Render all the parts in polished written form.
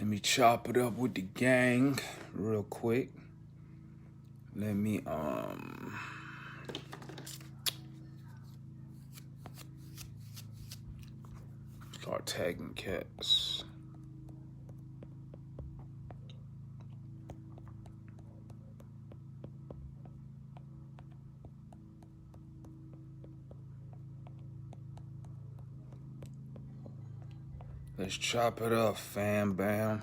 me chop it up with the gang real quick. Let me start tagging cats. Let's chop it up, fam bam.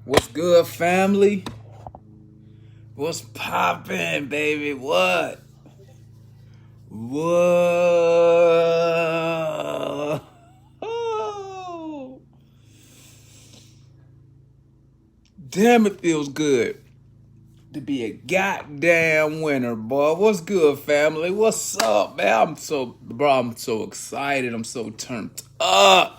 What's good, family? What's poppin', baby? What? Whoa. Oh. Damn, it feels good to be a goddamn winner, boy. What's good, family? What's up, man? I'm so excited. I'm so turned up.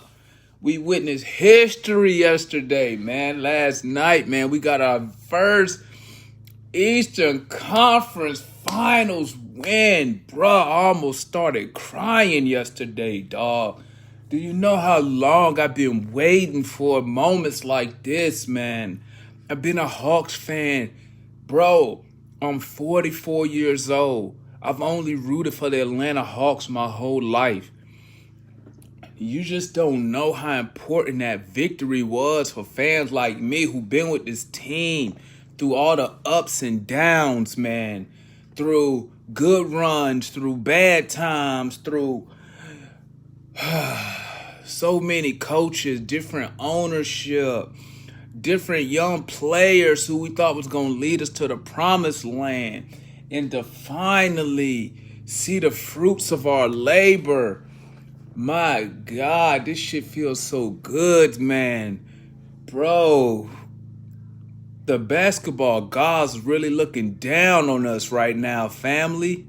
We witnessed history yesterday, man. Last night, man, we got our first Eastern Conference Finals win. Bruh, I almost started crying yesterday, dog. Do you know how long I've been waiting for moments like this, man? I've been a Hawks fan. Bro, I'm 44 years old. I've only rooted for the Atlanta Hawks my whole life. You just don't know how important that victory was for fans like me who've been with this team through all the ups and downs, man. Through good runs, through bad times, through so many coaches, different ownership, different young players who we thought was going to lead us to the promised land. And to finally see the fruits of our labor. My God, this shit feels so good, man. Bro, the basketball gods really looking down on us right now, family.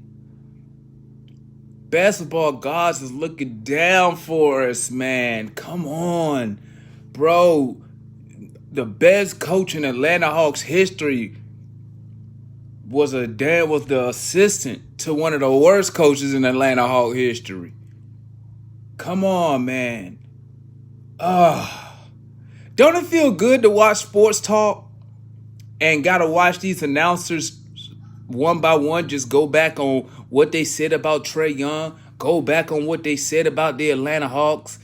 Basketball gods is looking down for us, man. Come on. Bro, the best coach in Atlanta Hawks history was the assistant to one of the worst coaches in Atlanta Hawks history. Come on, man. Don't it feel good to watch sports talk and gotta watch these announcers one by one just go back on what they said about Trae Young, go back on what they said about the Atlanta Hawks?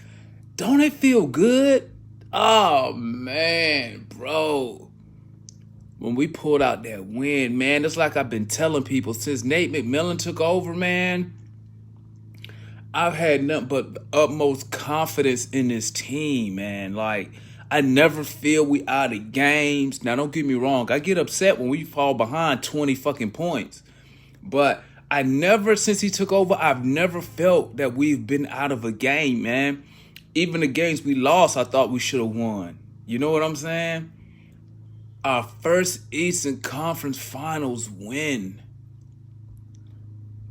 Don't it feel good? Oh, man, bro. When we pulled out that win, man, it's like I've been telling people since Nate McMillan took over, man. I've had nothing but utmost confidence in this team, man. Like, I never feel we out of games. Now, don't get me wrong. I get upset when we fall behind 20 fucking points. But since he took over, I've never felt that we've been out of a game, man. Even the games we lost, I thought we should have won. You know what I'm saying? Our first Eastern Conference Finals win.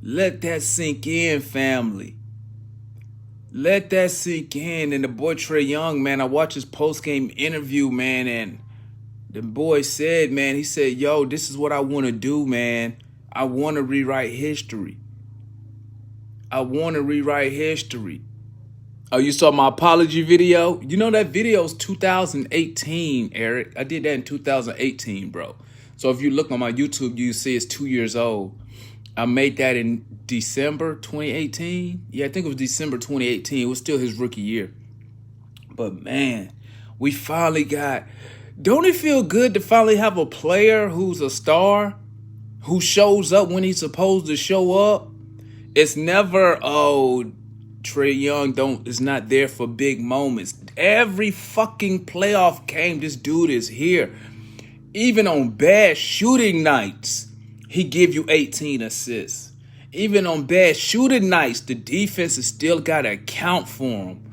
Let that sink in, family. Let that sink in. And the boy Trae Young, man, I watched his post-game interview, man, and the boy said, man, he said, yo, this is what I want to do, man. I want to rewrite history. I want to rewrite history. Oh, you saw my apology video? You know that video's 2018, Eric. I did that in 2018, bro. So if you look on my YouTube, you see it's 2 years old. I made that in December 2018. Yeah, I think it was December 2018. It was still his rookie year. But, man, we finally got... Don't it feel good to finally have a player who's a star, who shows up when he's supposed to show up? It's never, Trae Young is not there for big moments. Every fucking playoff game, this dude is here. Even on bad shooting nights, he give you 18 assists. Even on bad shooting nights, the defense has still got to account for him.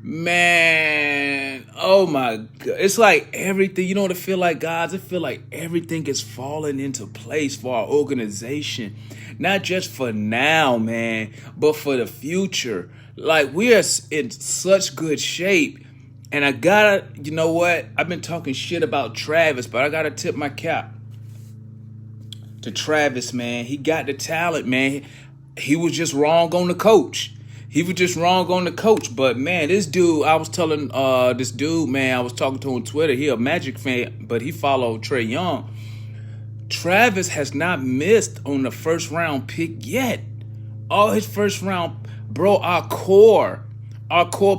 Man, oh my God. It's like everything, you know what it feel like, guys? It feel like everything is falling into place for our organization. Not just for now, man, but for the future. Like, we are in such good shape. And I gotta, you know what? I've been talking shit about Travis, but I gotta tip my cap to Travis, man. He got the talent, man. He was just wrong on the coach. But man, this dude, I was telling this dude, man, I was talking to on Twitter. He a Magic fan, but he followed Trae Young. Travis has not missed on the first round pick yet. All his first round, bro, our core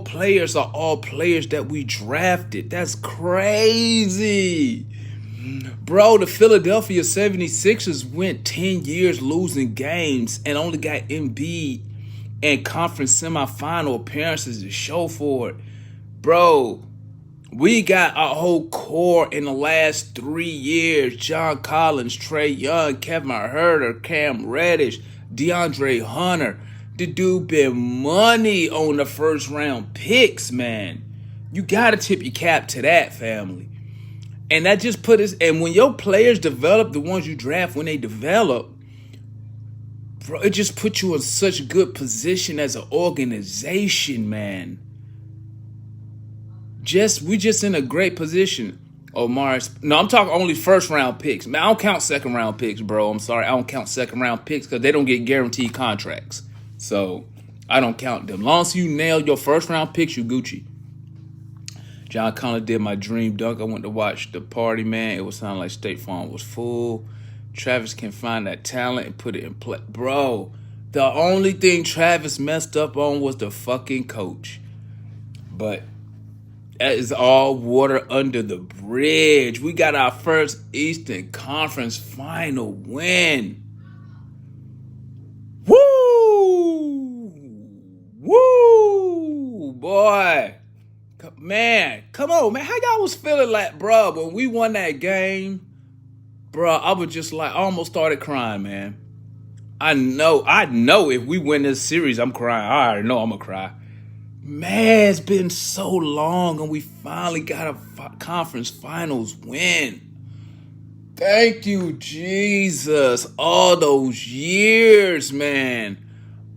players are all players that we drafted. That's crazy. Bro, the Philadelphia 76ers went 10 years losing games and only got Embiid and conference semifinal appearances to show for it. Bro, we got our whole core in the last 3 years. John Collins, Trae Young, Kevin Huerter, Cam Reddish, DeAndre Hunter. The dude been money on the first round picks, man. You got to tip your cap to that, family. And that just put us, and when your players develop, the ones you draft, when they develop, bro, it just puts you in such a good position as an organization, man. We just in a great position. Oh, Mars. No, I'm talking only first round picks. Man, I don't count second round picks, bro. I'm sorry. I don't count second round picks because they don't get guaranteed contracts. So I don't count them. As long as you nail your first round picks, you Gucci. John Collins did my dream dunk. I went to watch the party, man. It was sounding like State Farm was full. Travis can find that talent and put it in play. Bro, the only thing Travis messed up on was the fucking coach. But that is all water under the bridge. We got our first Eastern Conference final win. Woo! Woo! Boy. Man, come on, man. How y'all was feeling like, bro, when we won that game? Bro, I was just like, I almost started crying, man. I know if we win this series, I'm crying. I already know I'm going to cry. Man, it's been so long and we finally got a conference finals win. Thank you, Jesus. All those years, man.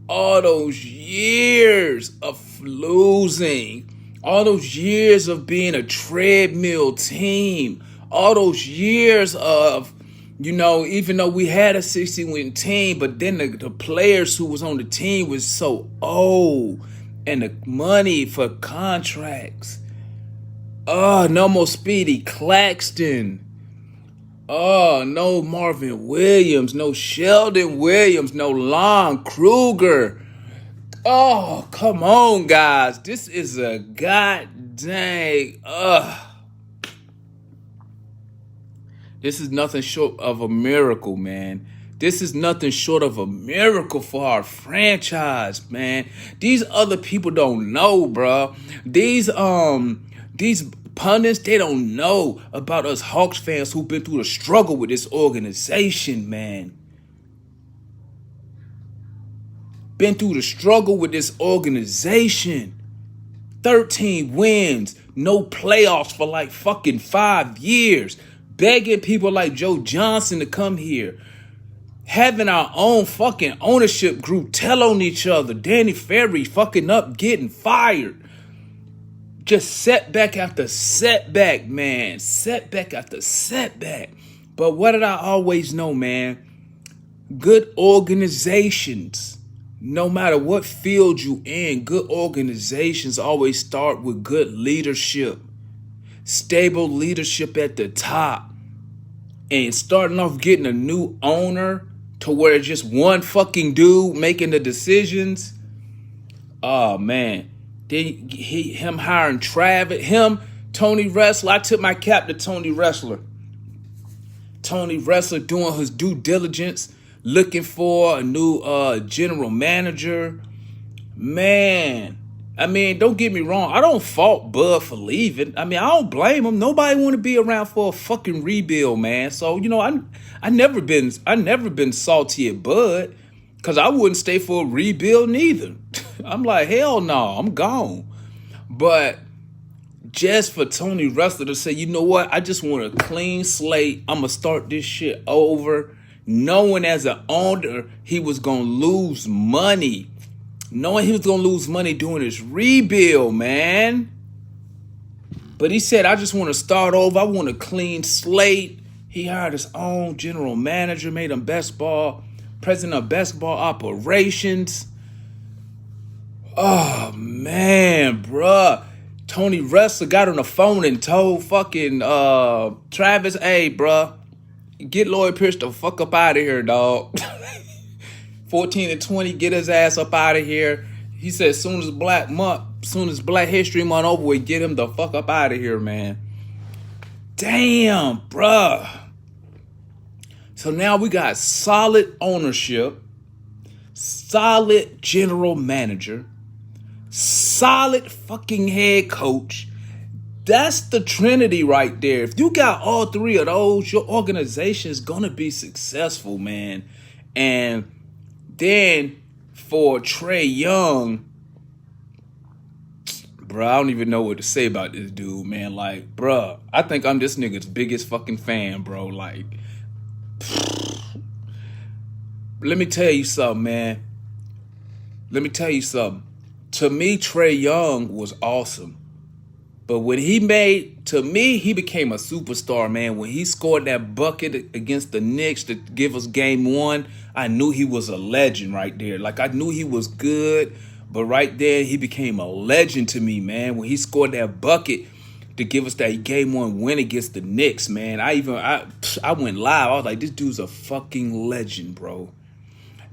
All those years of losing. All those years of being a treadmill team. All those years of, even though we had a 60-win team, but then the players who was on the team was so old. And the money for contracts. Oh, no more Speedy Claxton. Oh, no Marvin Williams. No Sheldon Williams. No Lon Kruger. Oh, come on, guys. This is a goddamn. This is nothing short of a miracle, man. This is nothing short of a miracle for our franchise, man. These other people don't know, bro. These pundits, they don't know about us Hawks fans who've been through the struggle with this organization, man. Been through the struggle with this organization. 13 wins, no playoffs for like fucking 5 years. Begging people like Joe Johnson to come here. Having our own fucking ownership group tell on each other. Danny Ferry fucking up, getting fired. Just setback after setback, man. Setback after setback. But what did I always know, man? Good organizations, no matter what field you in, good organizations always start with good leadership. Stable leadership at the top. And starting off getting a new owner to where it's just one fucking dude making the decisions. Oh, man. Then him hiring Travis. Tony Wrestler. I took my cap to Tony Wrestler. Tony Wrestler doing his due diligence. Looking for a new general manager. Man. I mean, don't get me wrong. I don't fault Bud for leaving. I mean, I don't blame him. Nobody want to be around for a fucking rebuild, man. So, I never been salty at Bud because I wouldn't stay for a rebuild neither. I'm like, hell no, I'm gone. But just for Tony Wrestler to say, you know what? I just want a clean slate. I'm going to start this shit over. Knowing as an owner, he was going to lose money. Knowing he was going to lose money doing his rebuild, man. But he said, I just want to start over. I want a clean slate. He hired his own general manager, made him president of basketball operations. Oh, man, bruh. Tony Wrestler got on the phone and told fucking Travis, hey, bruh, get Lloyd Pierce the fuck up out of here, dog. 14-20, get his ass up out of here. He said, soon as Black History Month over with, get him the fuck up out of here, man. Damn, bruh. So now we got solid ownership, solid general manager, solid fucking head coach. That's the Trinity right there. If you got all three of those, your organization is going to be successful, man. And then for Trae Young, bro, I don't even know what to say about this dude, man. Like, bro, I think I'm this nigga's biggest fucking fan, bro. Like, let me tell you something, man. Let me tell you something. To me, Trae Young was awesome. But when he became a superstar, man. When he scored that bucket against the Knicks to give us game one, I knew he was a legend right there. Like, I knew he was good, but right there, he became a legend to me, man. When he scored that bucket to give us that game one win against the Knicks, man. I went live. I was like, this dude's a fucking legend, bro.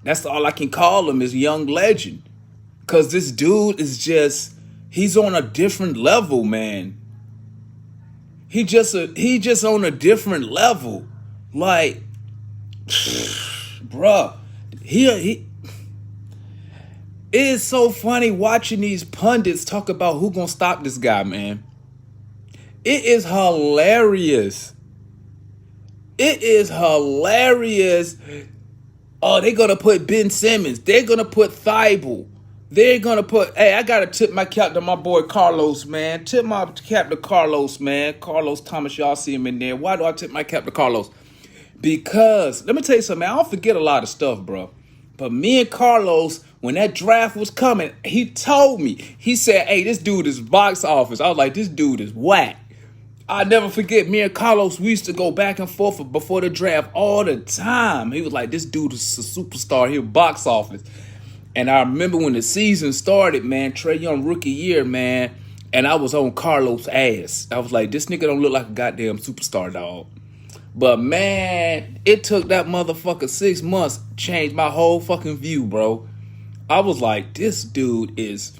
That's all I can call him, is young legend. Because this dude is he's on a different level, man. He just on a different level. Like, bruh, it is so funny watching these pundits talk about who gonna stop this guy, man. It is hilarious. It is hilarious. Oh, they're gonna put Ben Simmons. They're gonna put Thibault. They're going to put, hey, I got to tip my cap to my boy Carlos, man. Tip my cap to Carlos, man. Carlos Thomas, y'all see him in there. Why do I tip my cap to Carlos? Because, let me tell you something, man. I don't forget a lot of stuff, bro. But me and Carlos, when that draft was coming, he told me. He said, hey, this dude is box office. I was like, this dude is whack. I never forget, me and Carlos, we used to go back and forth before the draft all the time. He was like, this dude is a superstar here, box office. And I remember when the season started, man, Trae Young rookie year, man, and I was on Carlos' ass. I was like, this nigga don't look like a goddamn superstar, dog. But, man, it took that motherfucker 6 months to change my whole fucking view, bro. I was like, this dude is,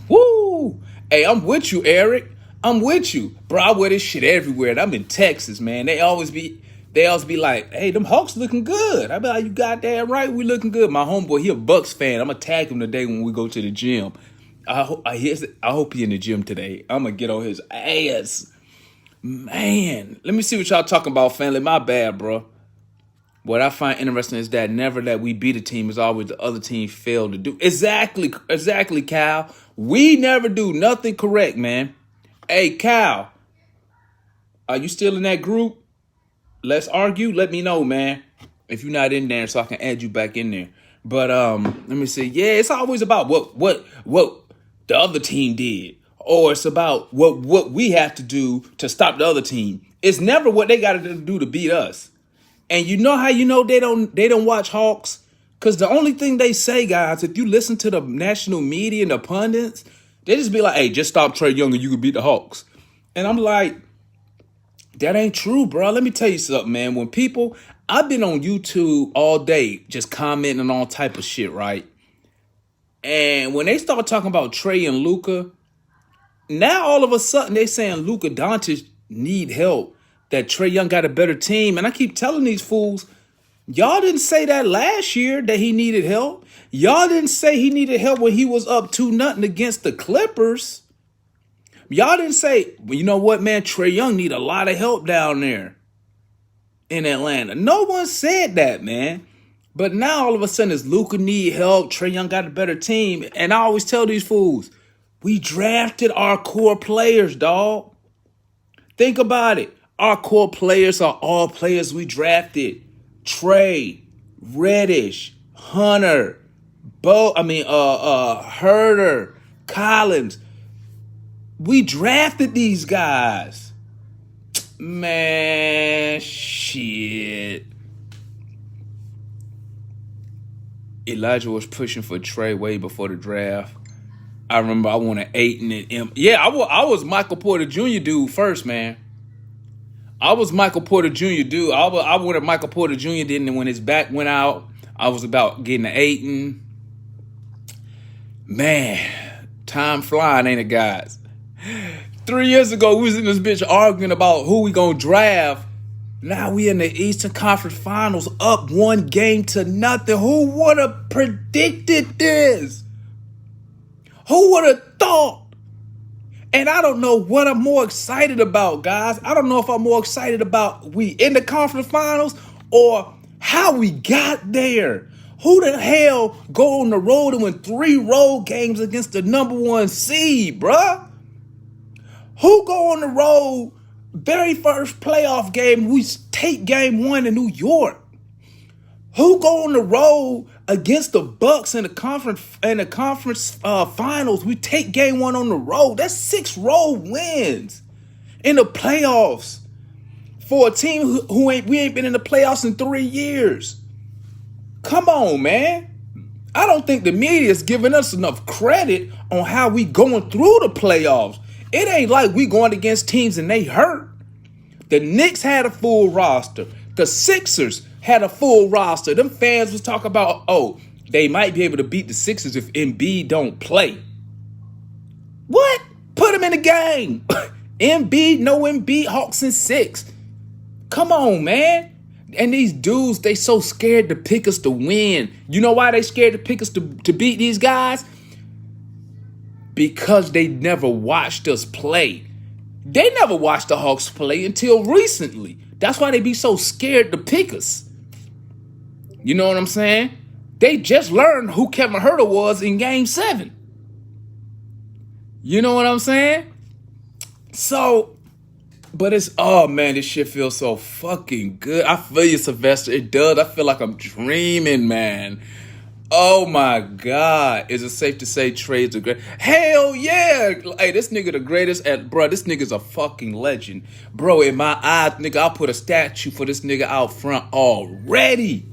woo. Hey, I'm with you, Eric. I'm with you. Bro, I wear this shit everywhere. And I'm in Texas, man. They always be like, hey, them Hawks looking good. I be like, you goddamn right, we looking good. My homeboy, he a Bucks fan. I'm going to tag him today when we go to the gym. I hope he in the gym today. I'm going to get on his ass. Man, let me see what y'all talking about, family. My bad, bro. What I find interesting is that never that we beat a team is always the other team failed to do. Exactly, Kyle. We never do nothing correct, man. Hey, Kyle, are you still in that group? Let's argue. Let me know, man, if you're not in there so I can add you back in there. But let me see. Yeah, it's always about what the other team did. Or it's about what we have to do to stop the other team. It's never what they got to do to beat us. And you know how you know they don't watch Hawks? Because the only thing they say, guys, if you listen to the national media and the pundits, they just be like, hey, just stop Trae Young and you can beat the Hawks. And I'm like, that ain't true, bro. Let me tell you something, man. I've been on YouTube all day just commenting on all type of shit, right? And when they start talking about Trae and Luka, now all of a sudden they saying Luka Doncic need help, that Trae Young got a better team. And I keep telling these fools, y'all didn't say that last year that he needed help. Y'all didn't say he needed help when he was up 2-0 against the Clippers. Y'all didn't say, well, you know what, man, Trae Young need a lot of help down there in Atlanta. No one said that, man. But now all of a sudden it's Luka need help. Trae Young got a better team. And I always tell these fools, we drafted our core players, dog. Think about it. Our core players are all players we drafted. Trae, Reddish, Hunter, Herter, Collins. We drafted these guys. Man, shit. Elijah was pushing for Trey way before the draft. I remember I wanted Ayton and M. Yeah, I was Michael Porter Jr. dude first, man. I was Michael Porter Jr. dude. I wanted Michael Porter Jr. Then when his back went out, I was about getting to Ayton. Man, time flying, ain't it, guys? 3 years ago, we was in this bitch arguing about who we gonna draft. Now we in the Eastern Conference Finals, up 1-0. Who would have predicted this? Who would have thought? And I don't know what I'm more excited about, guys. I don't know if I'm more excited about we in the conference finals or how we got there. Who the hell go on the road and win 3 road games against the #1 seed, bruh? Who go on the road, very first playoff game, we take game 1 in New York? Who go on the road against the Bucks in the conference finals? We take game 1 on the road. That's 6 road wins in the playoffs for a team who ain't been in the playoffs in 3 years. Come on, man. I don't think the media is giving us enough credit on how we going through the playoffs. It ain't like we going against teams and they hurt. The Knicks had a full roster. The Sixers had a full roster. Them fans was talking about, oh, they might be able to beat the Sixers if Embiid don't play. What? Put him in the game. Embiid, no Embiid, Hawks in 6. Come on, man. And these dudes, they so scared to pick us to win. You know why they scared to pick us to beat these guys? Because they never watched us play. They never watched the Hawks play until recently. That's why they be so scared to pick us. You know what I'm saying? They just learned who Kevin Huerter was in Game 7. You know what I'm saying? So, but it's, oh man, this shit feels so fucking good. I feel you, Sylvester. It does. I feel like I'm dreaming, man. Oh my God. Is it safe to say Trey's the great? Hell yeah. Hey, this nigga the greatest bro, this nigga's a fucking legend. Bro, in my eyes, nigga, I'll put a statue for this nigga out front already.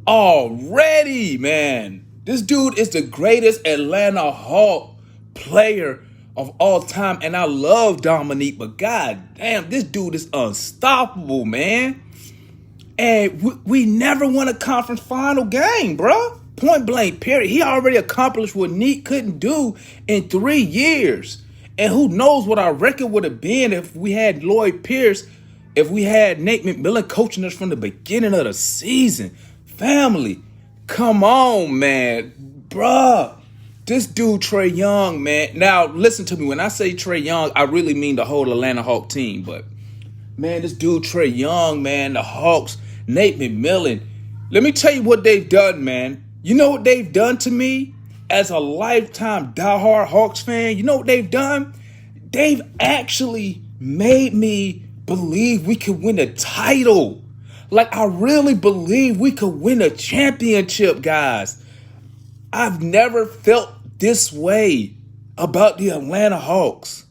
Already, man. This dude is the greatest Atlanta Hawk player of all time. And I love Dominique, but god damn, this dude is unstoppable, man. And we never won a conference final game, bro. Point blank, period. He already accomplished what Neek couldn't do in 3 years. And who knows what our record would have been if we had Lloyd Pierce, if we had Nate McMillan coaching us from the beginning of the season. Family, come on, man. Bruh. This dude, Trae Young, man. Now, listen to me. When I say Trae Young, I really mean the whole Atlanta Hawk team. But, man, this dude, Trae Young, man, the Hawks, Nate McMillan. Let me tell you what they've done, man. You know what they've done to me as a lifetime diehard Hawks fan? You know what they've done? They've actually made me believe we could win a title. Like, I really believe we could win a championship, guys. I've never felt this way about the Atlanta Hawks.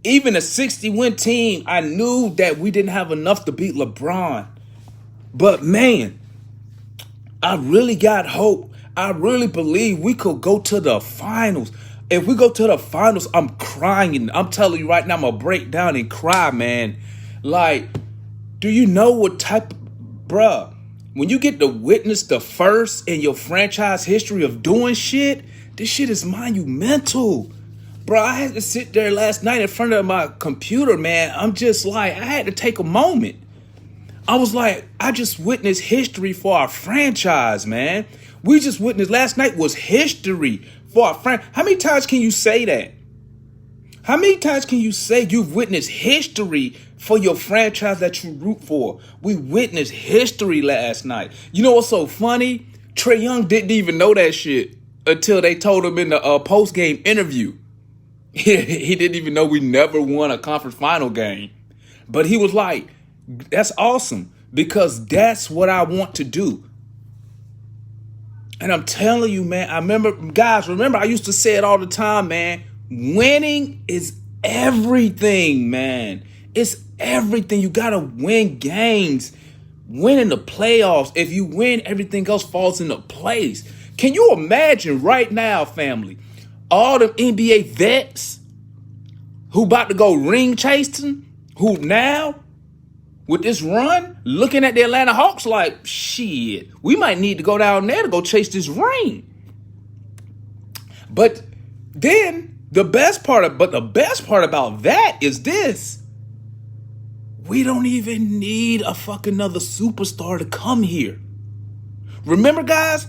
Even a 60-win team, I knew that we didn't have enough to beat LeBron. But man, I really got hope. I really believe we could go to the finals. If we go to the finals, I'm crying. I'm telling you right now, I'm going to break down and cry, man. Like, do you know what type of, bruh, when you get to witness the first in your franchise history of doing shit, this shit is monumental. Bro, I had to sit there last night in front of my computer, man. I'm just like, I had to take a moment. I was like, I just witnessed history for our franchise, man. We just witnessed, last night was history for our franchise. How many times can you say that? How many times can you say you've witnessed history for your franchise that you root for? We witnessed history last night. You know what's so funny? Trae Young didn't even know that shit until they told him in the post-game interview. He didn't even know we never won a conference final game. But he was like, that's awesome because that's what I want to do. And I'm telling you, man, I remember, guys, remember I used to say it all the time, man. Winning is everything, man. It's everything. You gotta win games. Win in the playoffs. If you win, everything else falls into place. Can you imagine right now, family, all the NBA vets who about to go ring chasing, who now, with this run, looking at the Atlanta Hawks like, shit, we might need to go down there to go chase this ring. But then the best part about that is this. We don't even need a fucking another superstar to come here. Remember, guys?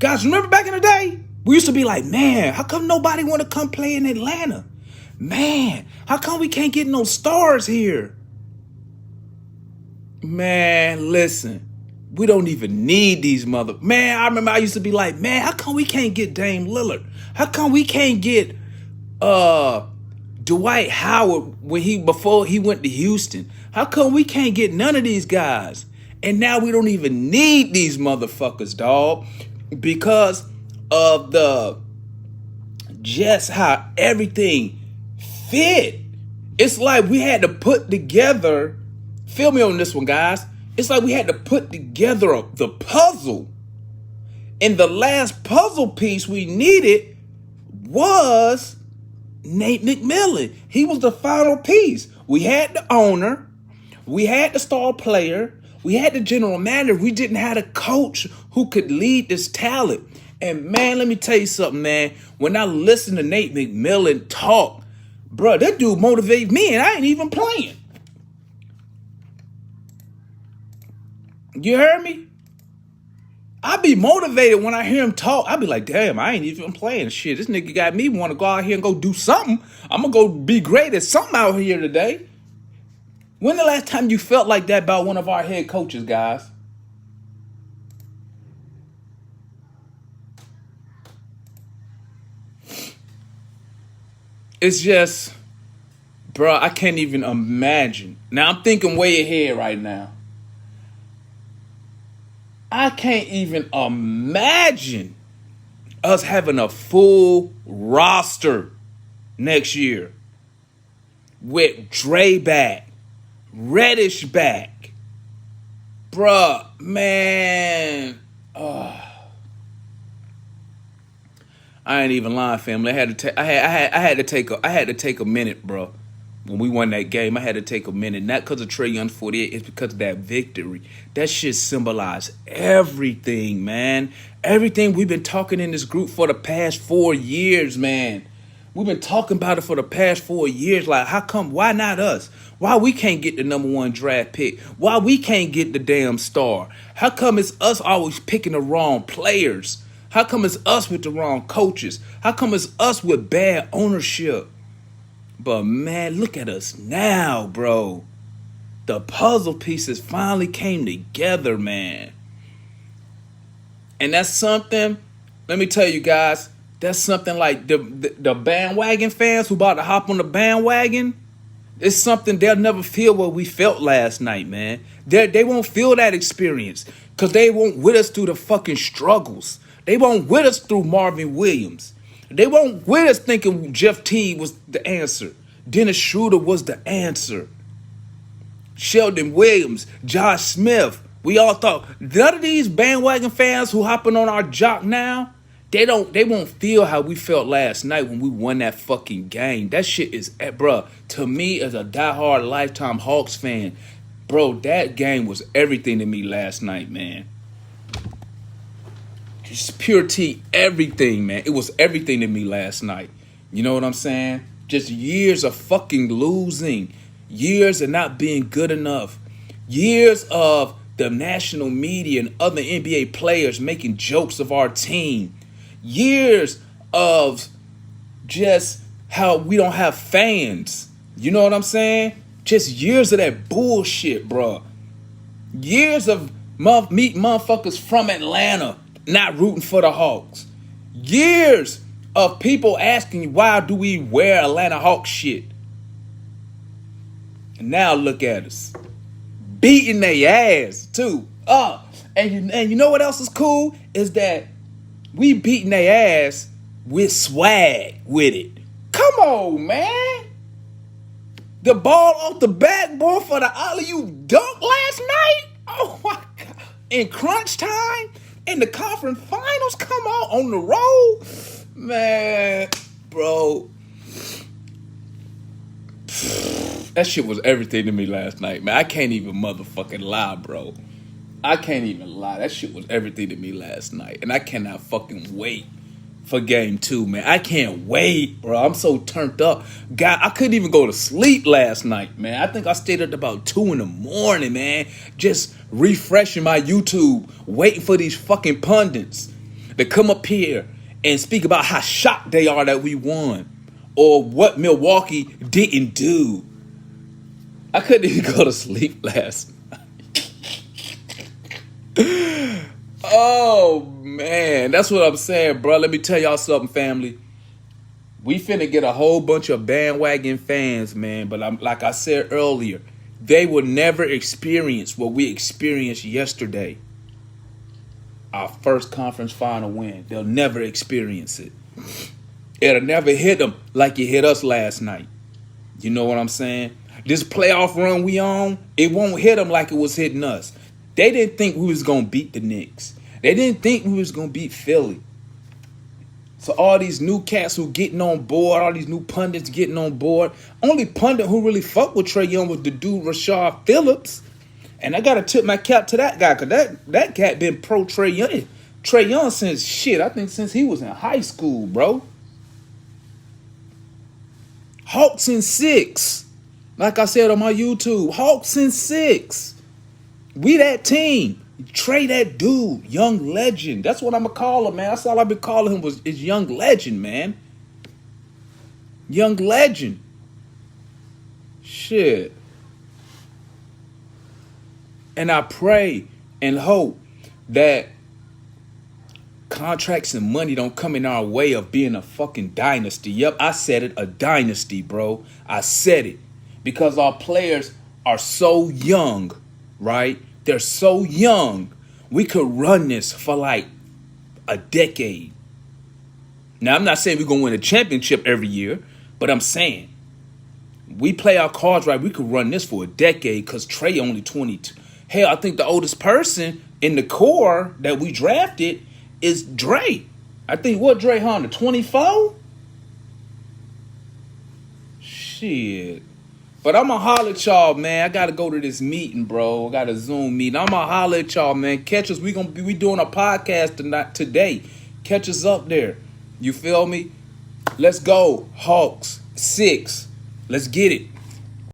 Remember back in the day? We used to be like, man, how come nobody want to come play in Atlanta? Man, how come we can't get no stars here? Man, listen, we don't even need these Man, I remember I used to be like, man, how come we can't get Dame Lillard? How come we can't get Dwight Howard before he went to Houston? How come we can't get none of these guys? And now we don't even need these motherfuckers, dog, because of just how everything fit. It's like we had to put together, feel me on this one, guys. It's like we had to put together the puzzle. And the last puzzle piece we needed was Nate McMillan. He was the final piece. We had the owner. We had the star player. We had the general manager. We didn't have a coach who could lead this talent. And man, let me tell you something, man. When I listen to Nate McMillan talk, bro, that dude motivates me and I ain't even playing. You heard me? I be motivated when I hear him talk. I be like, damn, I ain't even playing. Shit, this nigga got me want to go out here and go do something. I'm going to go be great at something out here today. When the last time you felt like that about one of our head coaches, guys? It's just, bro, I can't even imagine. Now, I'm thinking way ahead right now. I can't even imagine us having a full roster next year with Dre back, Reddish back. Bruh, man. I ain't even lying, family. I had to take a minute, bro. When we won that game, I had to take a minute. Not because of Trae Young's 48, it's because of that victory. That shit symbolized everything, man. Everything we've been talking in this group for the past 4 years, man. We've been talking about it for the past 4 years. Like, how come? Why not us? Why we can't get the #1 draft pick? Why we can't get the damn star? How come it's us always picking the wrong players? How come it's us with the wrong coaches? How come it's us with bad ownership? But man, look at us now, bro. The puzzle pieces finally came together, man. And that's something, let me tell you guys, that's something like the bandwagon fans who about to hop on the bandwagon, it's something they'll never feel what we felt last night, man. They won't feel that experience because they won't with us through the fucking struggles. They won't with us through Marvin Williams. They won't with us thinking Jeff Teague was the answer. Dennis Schroeder was the answer. Sheldon Williams, Josh Smith. We all thought, none of these bandwagon fans who hopping on our jock now, they won't feel how we felt last night when we won that fucking game. That shit is, bruh, to me as a diehard lifetime Hawks fan, bro, that game was everything to me last night, man. Just pure T, everything, man. It was everything to me last night. You know what I'm saying? Just years of fucking losing. Years of not being good enough. Years of the national media and other NBA players making jokes of our team. Years of just how we don't have fans. You know what I'm saying? Just years of that bullshit, bro. Years of meeting motherfuckers from Atlanta not rooting for the Hawks. Years of people asking why do we wear Atlanta Hawks shit. And now look at us. Beating their ass too. And you know what else is cool? Is that we beating their ass with swag with it. Come on, man. The ball off the backboard for the alley-oop dunk last night? Oh, my God. In crunch time? In the conference finals? Come on the road? Man, bro. That shit was everything to me last night, man. I can't even motherfucking lie, bro. I can't even lie. That shit was everything to me last night. And I cannot fucking wait for game 2, man. I can't wait, bro. I'm so turned up. God, I couldn't even go to sleep last night, man. I think I stayed up about 2 in the morning, man. Just refreshing my YouTube, waiting for these fucking pundits to come up here and speak about how shocked they are that we won or what Milwaukee didn't do. I couldn't even go to sleep last night. Oh, man. That's what I'm saying, bro. Let me tell y'all something, family. We finna get a whole bunch of bandwagon fans, man. But like I said earlier, they will never experience what we experienced yesterday. Our first conference final win. They'll never experience it. It'll never hit them like it hit us last night. You know what I'm saying? This playoff run we on, it won't hit them like it was hitting us. They didn't think we was going to beat the Knicks. They didn't think we was going to beat Philly. So all these new cats who getting on board, all these new pundits getting on board. Only pundit who really fucked with Trae Young was the dude Rashard Phillips. And I got to tip my cap to that guy because that cat been pro Trae Young. Trae Young I think since he was in high school, bro. HAWKS in 6. Like I said on my YouTube, HAWKS in 6. We that team. Trae that dude. Young legend. That's what I'm going to call him, man. That's all I've been calling him is young legend, man. Young legend. Shit. And I pray and hope that contracts and money don't come in our way of being a fucking dynasty. Yep, I said it, a dynasty, bro. I said it. Because our players are so young, right? They're so young. We could run this for like a decade. Now, I'm not saying we're going to win a championship every year, but I'm saying we play our cards right. We could run this for a decade because Trae only 22. Hell, I think the oldest person in the core that we drafted is Dre. I think what Dre Honda, 24? Shit. But I'm going to holler at y'all, man. I got to go to this meeting, bro. I got a Zoom meeting. I'm going to holler at y'all, man. Catch us. We doing a podcast today. Catch us up there. You feel me? Let's go. HAWKS 6. Let's get it.